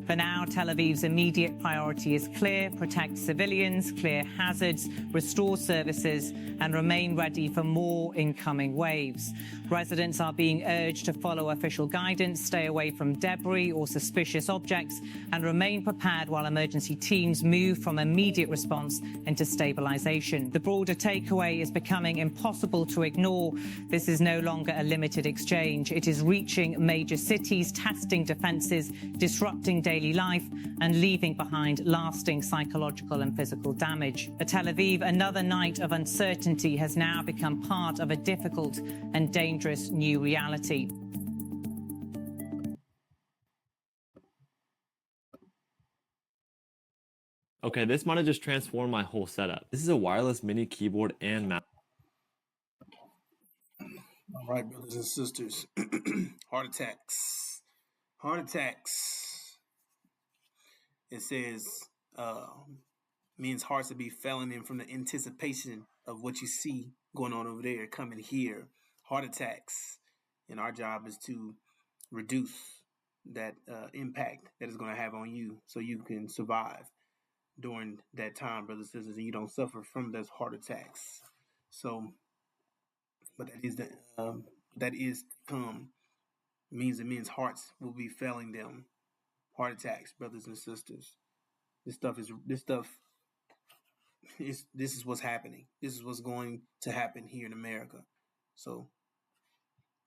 For now, Tel Aviv's immediate priority is clear: protect civilians, clear hazards, restore services, and remain ready for more incoming waves. Residents are being urged to follow official guidance, stay away from debris or suspicious objects, and remain prepared while emergency teams move from immediate response into stabilization. The broader takeaway is becoming impossible to ignore. This is no longer a limited exchange. It is reaching major cities, testing defenses, disrupting daily life, and leaving behind lasting psychological and physical damage. For Tel Aviv, another night of uncertainty has now become part of a difficult and dangerous new reality. Okay, this might have just transformed my whole setup. This is a wireless mini keyboard and mouse. All right, brothers and sisters. Heart attacks. Heart attacks. It says, men's hearts will be failing in from the anticipation of what you see going on over there, coming here. Heart attacks. And our job is to reduce that impact that it's going to have on you so you can survive during that time, brothers and sisters, and you don't suffer from those heart attacks. So, but that is means that men's hearts will be failing them. Heart attacks, brothers and sisters. This is what's happening. This is what's going to happen here in America. So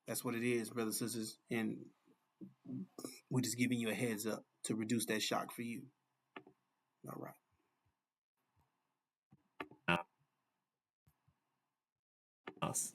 that's what it is, brothers and sisters. And we're just giving you a heads up to reduce that shock for you. All right.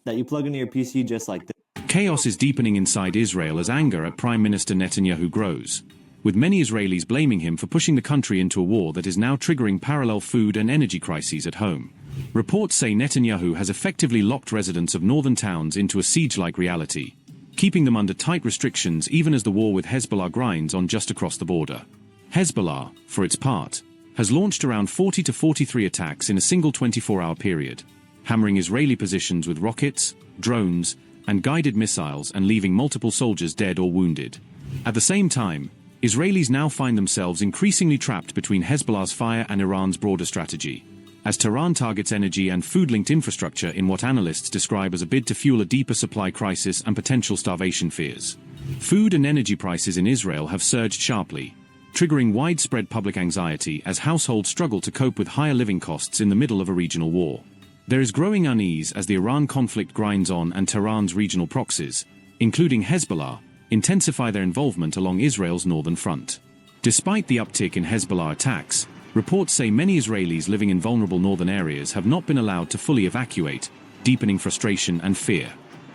That you plug into your PC just like this. Chaos is deepening inside Israel as anger at Prime Minister Netanyahu grows, with many Israelis blaming him for pushing the country into a war that is now triggering parallel food and energy crises at home. Reports say Netanyahu has effectively locked residents of northern towns into a siege-like reality, keeping them under tight restrictions even as the war with Hezbollah grinds on just across the border. Hezbollah, for its part, has launched around 40 to 43 attacks in a single 24-hour period, hammering Israeli positions with rockets, drones, and guided missiles and leaving multiple soldiers dead or wounded. At the same time, Israelis now find themselves increasingly trapped between Hezbollah's fire and Iran's broader strategy, as Tehran targets energy and food-linked infrastructure in what analysts describe as a bid to fuel a deeper supply crisis and potential starvation fears. Food and energy prices in Israel have surged sharply, triggering widespread public anxiety as households struggle to cope with higher living costs in the middle of a regional war. There is growing unease as the Iran conflict grinds on and Tehran's regional proxies, including Hezbollah, intensify their involvement along Israel's northern front. Despite the uptick in Hezbollah attacks, reports say many Israelis living in vulnerable northern areas have not been allowed to fully evacuate, deepening frustration and fear.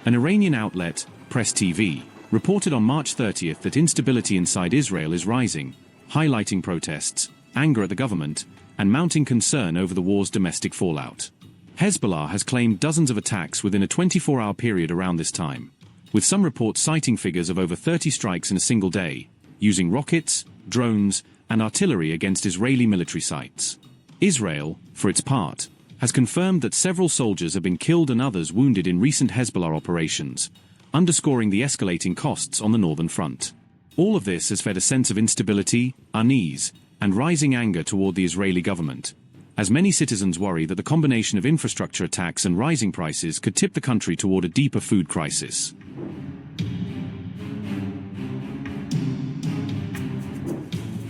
An Iranian outlet, Press TV, reported on March 30th that instability inside Israel is rising, highlighting protests, anger at the government, and mounting concern over the war's domestic fallout. Hezbollah has claimed dozens of attacks within a 24-hour period around this time, with some reports citing figures of over 30 strikes in a single day, using rockets, drones, and artillery against Israeli military sites. Israel, for its part, has confirmed that several soldiers have been killed and others wounded in recent Hezbollah operations, underscoring the escalating costs on the northern front. All of this has fed a sense of instability, unease, and rising anger toward the Israeli government, as many citizens worry that the combination of infrastructure attacks and rising prices could tip the country toward a deeper food crisis.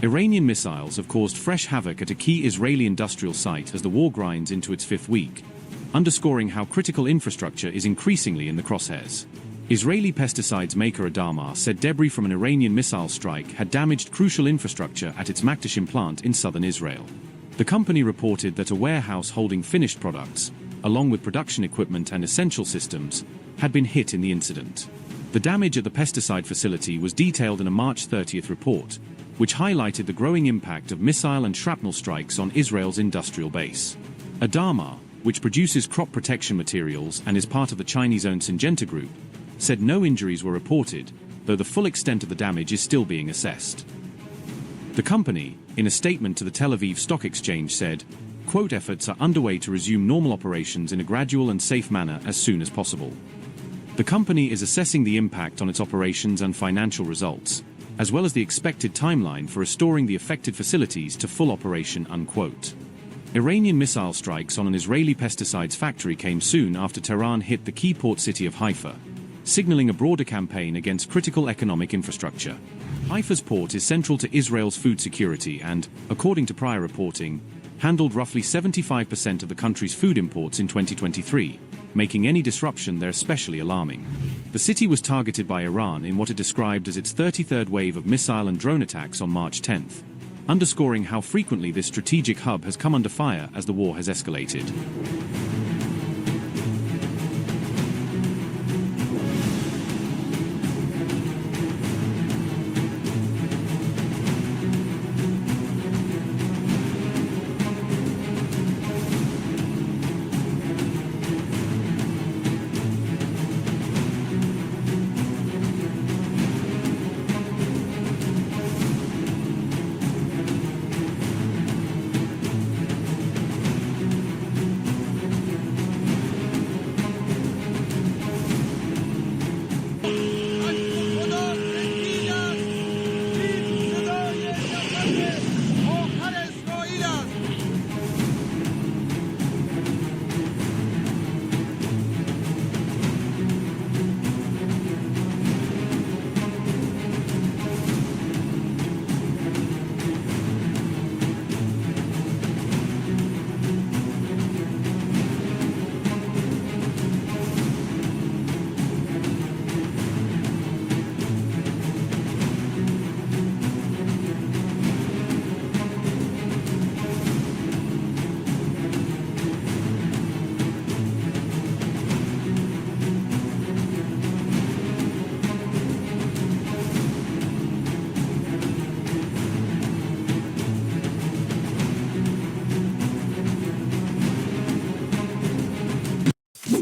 Iranian missiles have caused fresh havoc at a key Israeli industrial site as the war grinds into its fifth week, underscoring how critical infrastructure is increasingly in the crosshairs. Israeli pesticides maker Adama said debris from an Iranian missile strike had damaged crucial infrastructure at its Makdashim plant in southern Israel. The company reported that a warehouse holding finished products, along with production equipment and essential systems, had been hit in the incident. The damage at the pesticide facility was detailed in a March 30th report, which highlighted the growing impact of missile and shrapnel strikes on Israel's industrial base. Adama, which produces crop protection materials and is part of the Chinese-owned Syngenta Group, said no injuries were reported, though the full extent of the damage is still being assessed. The company, in a statement to the Tel Aviv Stock Exchange, said, quote, efforts are underway to resume normal operations in a gradual and safe manner as soon as possible. The company is assessing the impact on its operations and financial results, as well as the expected timeline for restoring the affected facilities to full operation, unquote. Iranian missile strikes on an Israeli pesticides factory came soon after Tehran hit the key port city of Haifa, signaling a broader campaign against critical economic infrastructure. Haifa's port is central to Israel's food security and, according to prior reporting, handled roughly 75% of the country's food imports in 2023, making any disruption there especially alarming. The city was targeted by Iran in what it described as its 33rd wave of missile and drone attacks on March 10th, underscoring how frequently this strategic hub has come under fire as the war has escalated.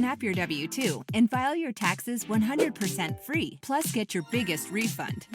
Snap your W-2 and file your taxes 100% free. Plus, get your biggest refund.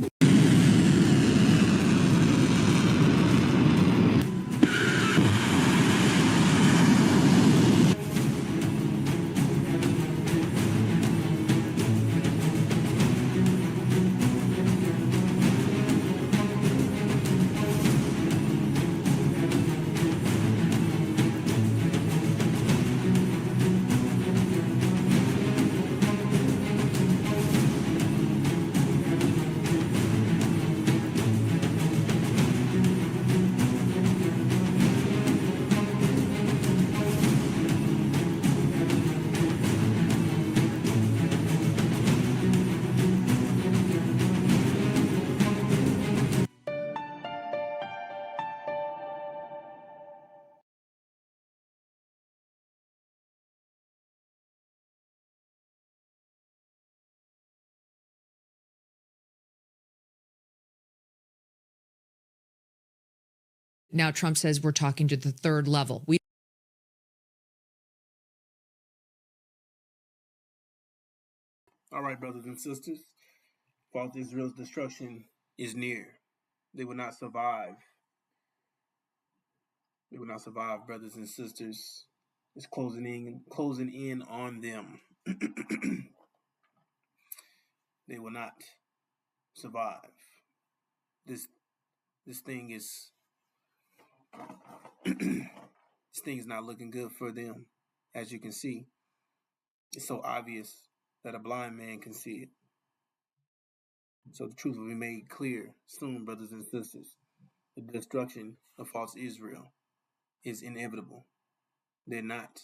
Now Trump says we're talking to the third level. All right, brothers and sisters, while Israel's destruction is near, they will not survive. They will not survive, brothers and sisters. It's closing in on them. they will not survive. This thing is this thing is not looking good for them, as you can see. It's so obvious that a blind man can see it. So the truth will be made clear soon, brothers and sisters. The destruction of false Israel is inevitable. They're not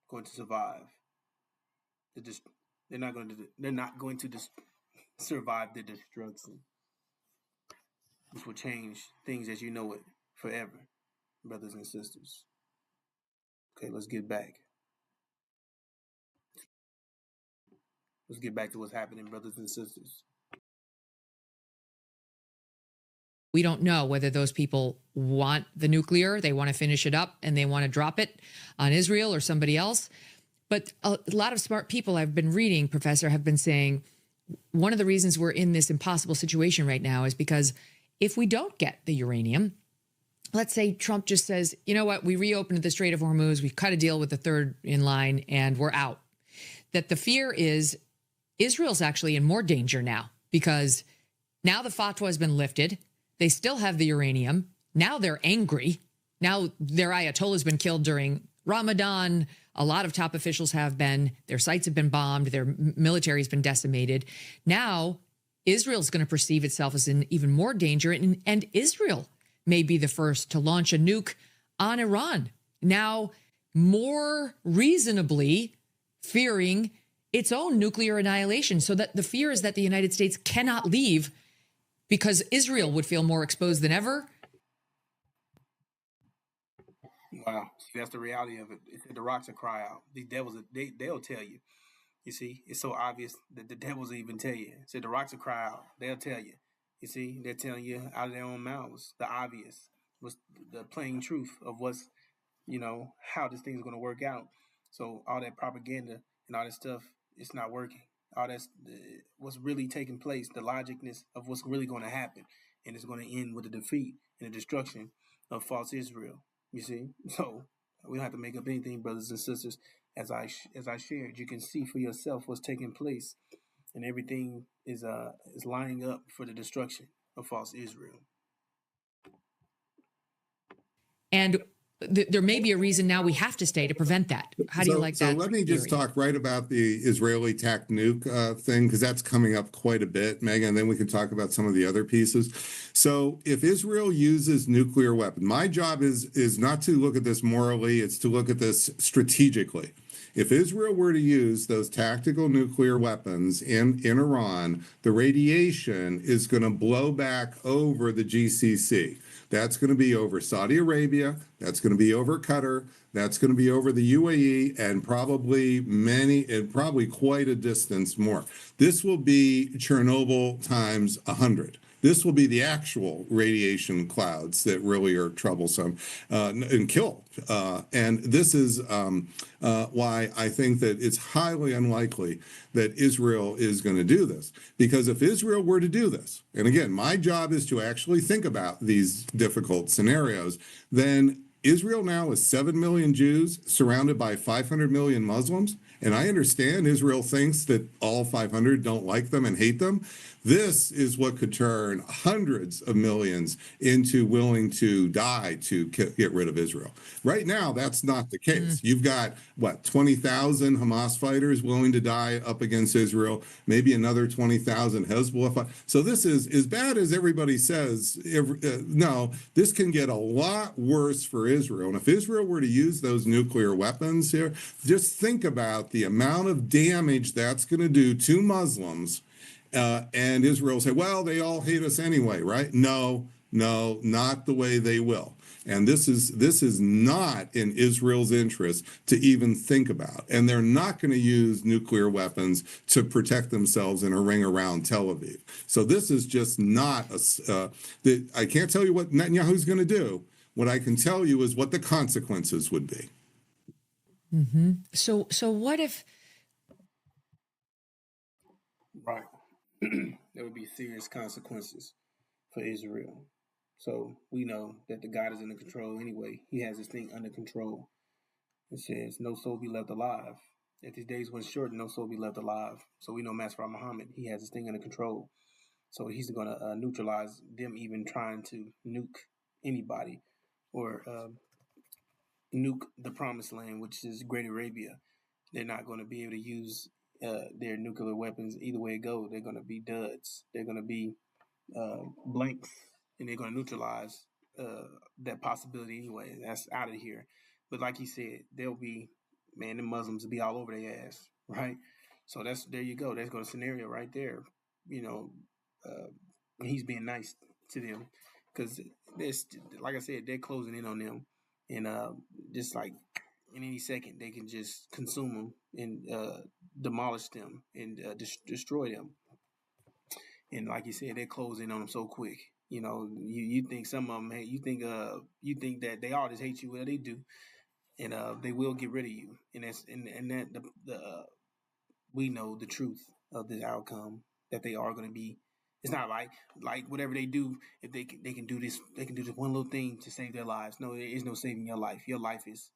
going to survive. They're not going to survive the destruction. This will change things as you know it forever, brothers and sisters. Okay, let's get back. Let's get back to what's happening, brothers and sisters. We don't know whether those people want the nuclear, they want to finish it up, and they want to drop it on Israel or somebody else. But a lot of smart people I've been reading, Professor, have been saying one of the reasons we're in this impossible situation right now is because if we don't get the uranium, let's say Trump just says, you know what, we reopened the Strait of Hormuz, we cut a deal with the third in line, and we're out. That the fear is Israel's actually in more danger now because now the fatwa has been lifted. They still have the uranium. Now they're angry. Now their Ayatollah has been killed during Ramadan. A lot of top officials have been. Their sites have been bombed. Their military has been decimated. Now Israel's going to perceive itself as in even more danger. And Israel may be the first to launch a nuke on Iran. Now more reasonably fearing its own nuclear annihilation. So that the fear is that the United States cannot leave because Israel would feel more exposed than ever. Wow. See, that's the reality of it. The rocks will cry out. These devils, they'll tell you. You see, it's so obvious that the devils even tell you. So the rocks will cry out. They'll tell you. You see, they're telling you out of their own mouths. The obvious, was the plain truth of what's, how this thing's going to work out. So all that propaganda and all that stuff, it's not working. All that's what's really taking place, the logicness of what's really going to happen, and it's going to end with the defeat and the destruction of false Israel. You see, so we don't have to make up anything, brothers and sisters. As I shared, you can see for yourself what's taking place, and everything is lining up for the destruction of false Israel. And there may be a reason now we have to stay to prevent that. How do you like that? So let me just talk right about the Israeli TAC nuke thing, because that's coming up quite a bit, Megan, and then we can talk about some of the other pieces. So if Israel uses nuclear weapons, my job is not to look at this morally, it's to look at this strategically. If Israel were to use those tactical nuclear weapons in Iran, the radiation is going to blow back over the GCC. That's going to be over Saudi Arabia. That's going to be over Qatar. That's going to be over the UAE and probably quite a distance more. This will be Chernobyl times 100. This will be the actual radiation clouds that really are troublesome and kill. And this is why I think that it's highly unlikely that Israel is going to do this. Because if Israel were to do this, and again, my job is to actually think about these difficult scenarios, then Israel now is 7 million Jews surrounded by 500 million Muslims. And I understand Israel thinks that all 500 don't like them and hate them. This is what could turn hundreds of millions into willing to die to get rid of Israel. Right now, that's not the case. You've got, 20,000 Hamas fighters willing to die up against Israel, maybe another 20,000 Hezbollah. So this is, as bad as everybody says, no, this can get a lot worse for Israel. And if Israel were to use those nuclear weapons here, just think about the amount of damage that's going to do to Muslims. And Israel say, well, they all hate us anyway, right? No, not the way they will. And this is not in Israel's interest to even think about. And they're not going to use nuclear weapons to protect themselves in a ring around Tel Aviv. So this is just not I can't tell you what Netanyahu's going to do. What I can tell you is what the consequences would be. Mm-hmm. So what if? Right. There would be serious consequences for Israel. So we know that the God is in control anyway. He has this thing under control. It says, no soul be left alive. If his days went short, no soul be left alive. So we know Master Muhammad, he has this thing under control. So he's going to neutralize them even trying to nuke anybody or nuke the promised land, which is Great Arabia. They're not going to be able to use their nuclear weapons either way it goes. They're going to be duds. They're going to be blanks, and they're going to neutralize that possibility anyway. That's out of here. But like he said, they'll be, man, the Muslims will be all over their ass, right? So there you go. That's got a scenario right there. You know, he's being nice to them because like I said, they're closing in on them, and just like in any second they can just consume them and demolish them and destroy them. And like you said, they're closing on them so quick. You know, you think some of them, you think that they all just hate you. Well, they do, and they will get rid of you. And that's and that we know the truth of the outcome, that they are going to be. It's not like whatever they do, if they can do this one little thing to save their lives. No, there is no saving your life. Your life is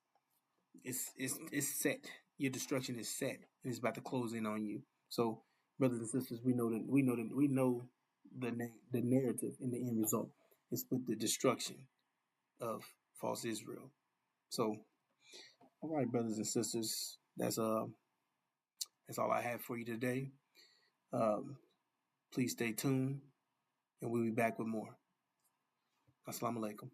set. Your destruction is set, and it's about to close in on you. So, brothers and sisters, we know the narrative and the end result is with the destruction of false Israel. So, all right, brothers and sisters, that's all I have for you today. Please stay tuned, and we'll be back with more. Assalamu alaikum.